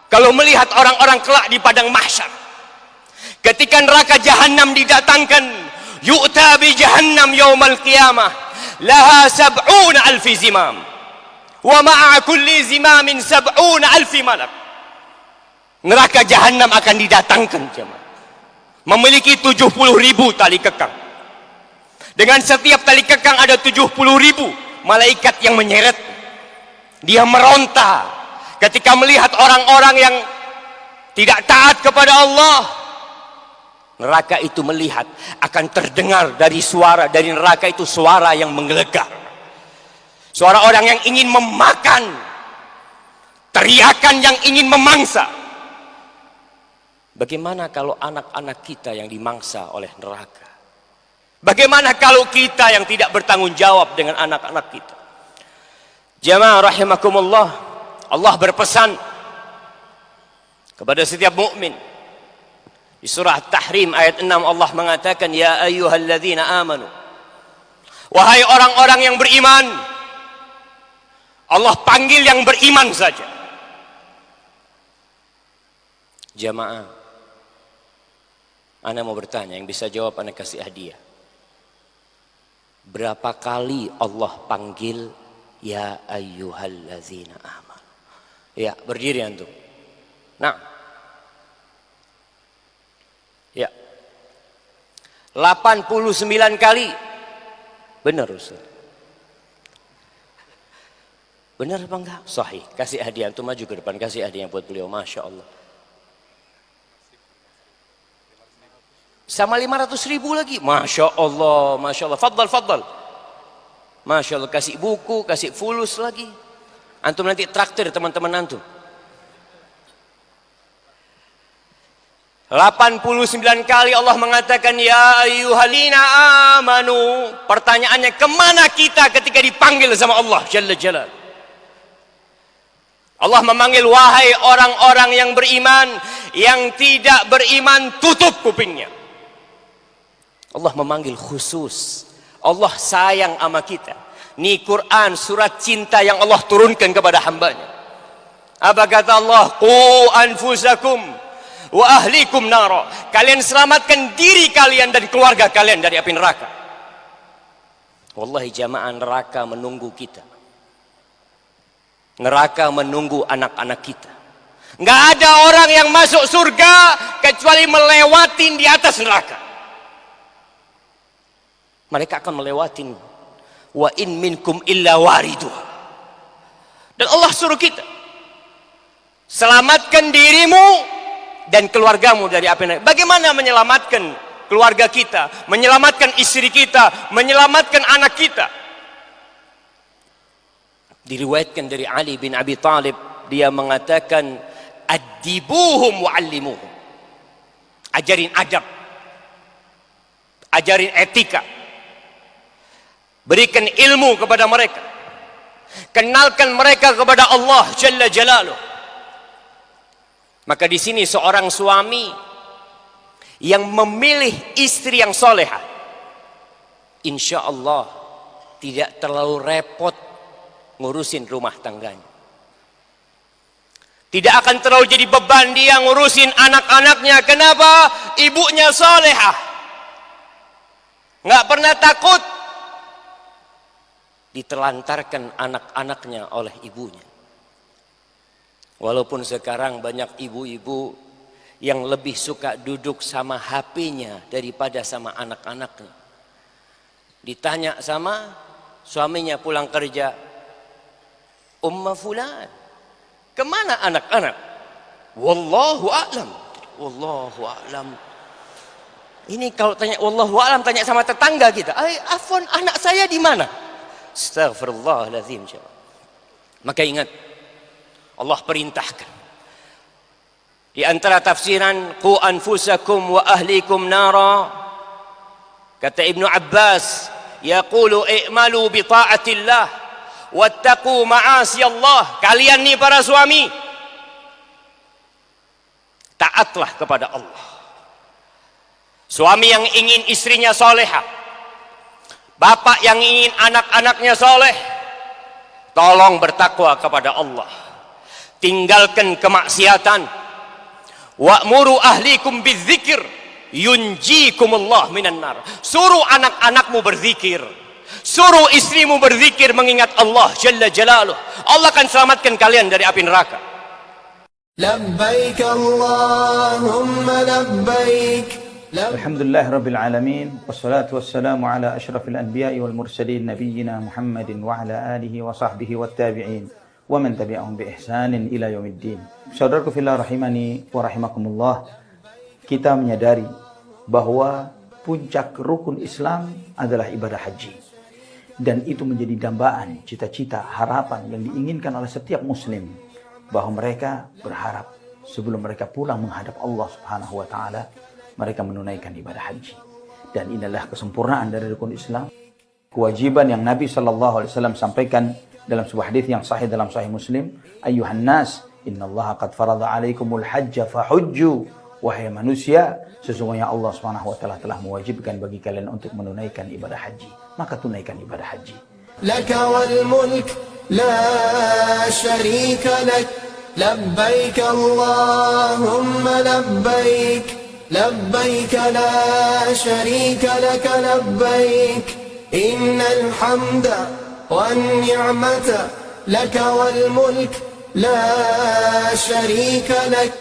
Kalau melihat orang-orang kelak di padang mahsyar, ketika neraka jahanam didatangkan, yu'ta bi jahannam yaumal qiyamah laha sab'una alfi zimam wa ma'a kulli zimamin sab'una alfi malak. Neraka jahanam akan didatangkan, jemaah, memiliki 70.000 tali kekang. Dengan setiap tali kekang ada 70.000 malaikat yang menyeret. Dia meronta ketika melihat orang-orang yang tidak taat kepada Allah. Neraka itu melihat, akan terdengar dari suara dari neraka itu suara yang menggelegar. Suara orang yang ingin memakan, teriakan yang ingin memangsa. Bagaimana kalau anak-anak kita yang dimangsa oleh neraka? Bagaimana kalau kita yang tidak bertanggung jawab dengan anak-anak kita? Jamaah rahimakumullah, Allah berpesan kepada setiap mukmin. Di surah At-Tahrim ayat 6 Allah mengatakan, ya ayyuhalladzina amanu, wahai orang-orang yang beriman. Allah panggil yang beriman saja. Jamaah, ana mau bertanya, yang bisa jawab ana kasih hadiah. Berapa kali Allah panggil ya ayyuhalladzina amanu? Ya, berdiri antum. Nah, ya, 89 kali. Benar Ustaz? Benar apa enggak? Sahih. Kasih hadiah, antum maju ke depan, kasih hadiah buat beliau. Masya Allah. Sama 500.000 lagi. Masya Allah, Masya Allah. Fadal, fadal. Masya Allah, kasih buku, kasih fulus lagi. Antum nanti traktir teman-teman antum. 89 kali Allah mengatakan ya ayyuhallina amanu. Pertanyaannya, kemana kita ketika dipanggil sama Allah Jalla Jalal? Allah memanggil, wahai orang-orang yang beriman. Yang tidak beriman tutup kupingnya. Allah memanggil khusus. Allah sayang sama kita. Ini Quran, surat cinta yang Allah turunkan kepada hambanya. Apa kata Allah? Qu anfusakum wa ahlikum nara. Kalian selamatkan diri kalian dan keluarga kalian dari api neraka. Wallahi jamaah, neraka menunggu kita. Neraka menunggu anak-anak kita. Nggak ada orang yang masuk surga kecuali melewatin di atas neraka. Mereka akan melewatin. Wa in minkum illa wariduha. Dan Allah suruh kita, selamatkan dirimu dan keluargamu dari api neraka. Bagaimana menyelamatkan keluarga kita, menyelamatkan istri kita, menyelamatkan anak kita? Diriwayatkan dari Ali bin Abi Thalib, dia mengatakan, adibuhum wa'allimuhum. Ajarin adab, ajarin etika, berikan ilmu kepada mereka, kenalkan mereka kepada Allah Jalla Jalaluh. Maka di sini seorang suami yang memilih istri yang solehah, insya Allah tidak terlalu repot ngurusin rumah tangganya. Tidak akan terlalu jadi beban dia ngurusin anak-anaknya. Kenapa? Ibunya solehah, nggak pernah takut ditelantarkan anak-anaknya oleh ibunya. Walaupun sekarang banyak ibu-ibu yang lebih suka duduk sama HP-nya daripada sama anak-anaknya. Ditanya sama suaminya pulang kerja, Umma fulan, kemana anak-anak? Wallahu a'lam. Wallahu a'lam. Ini kalau tanya wallahu a'lam, tanya sama tetangga kita, afwan, anak saya di mana? Astaghfirullahaladzim. Maka ingat, Allah perintahkan di antara tafsiran qu anfusakum wa ahlikum nara, kata Ibnu Abbas, yaqulu i'malu bi ta'atillah wattaqu ma'asi Allah. Kalian nih para suami, taatlah kepada Allah. Suami yang ingin istrinya solehah, bapak yang ingin anak-anaknya soleh, tolong bertakwa kepada Allah. tinggalkan kemaksiatan. Wa'muru ahlikum bidzikir yunjikumullah minan nar. Suruh anak-anakmu berzikir, suruh istrimu berzikir mengingat Allah Jalla Jalaluh. Allah akan selamatkan kalian dari api neraka. Labbaik Allahumma labbaik. Alhamdulillah Rabbil Alamin. Wassalatu wassalamu ala ashrafil anbiya'i wal mursalin Nabiyyina Muhammadin wa ala alihi wa sahbihi wa tabi'in wa man tabi'ahum bi ihsanin ila yaumiddin. Saudaraku fillah rahimani wa rahimakumullah, kita menyadari bahwa puncak rukun Islam adalah ibadah haji. Dan itu menjadi dambaan, cita-cita, harapan yang diinginkan oleh setiap muslim, bahwa mereka berharap sebelum mereka pulang menghadap Allah Subhanahu wa taala, mereka menunaikan ibadah haji. Dan inilah kesempurnaan dari rukun Islam. Kewajiban yang Nabi SAW sampaikan dalam sebuah hadis yang sahih dalam Sahih Muslim, ayyuhan nas, innallaha qad farada alaikumul hajja fahujju. Wahai manusia, sesungguhnya Allah Subhanahu wa taala telah mewajibkan bagi kalian untuk menunaikan ibadah haji. Maka tunaikan ibadah haji. Laka wal mulk la syarika lak. Labbaik Allahumma labbaik. لبيك لا شريك لك لبيك إن الحمد والنعمة لك والملك لا شريك لك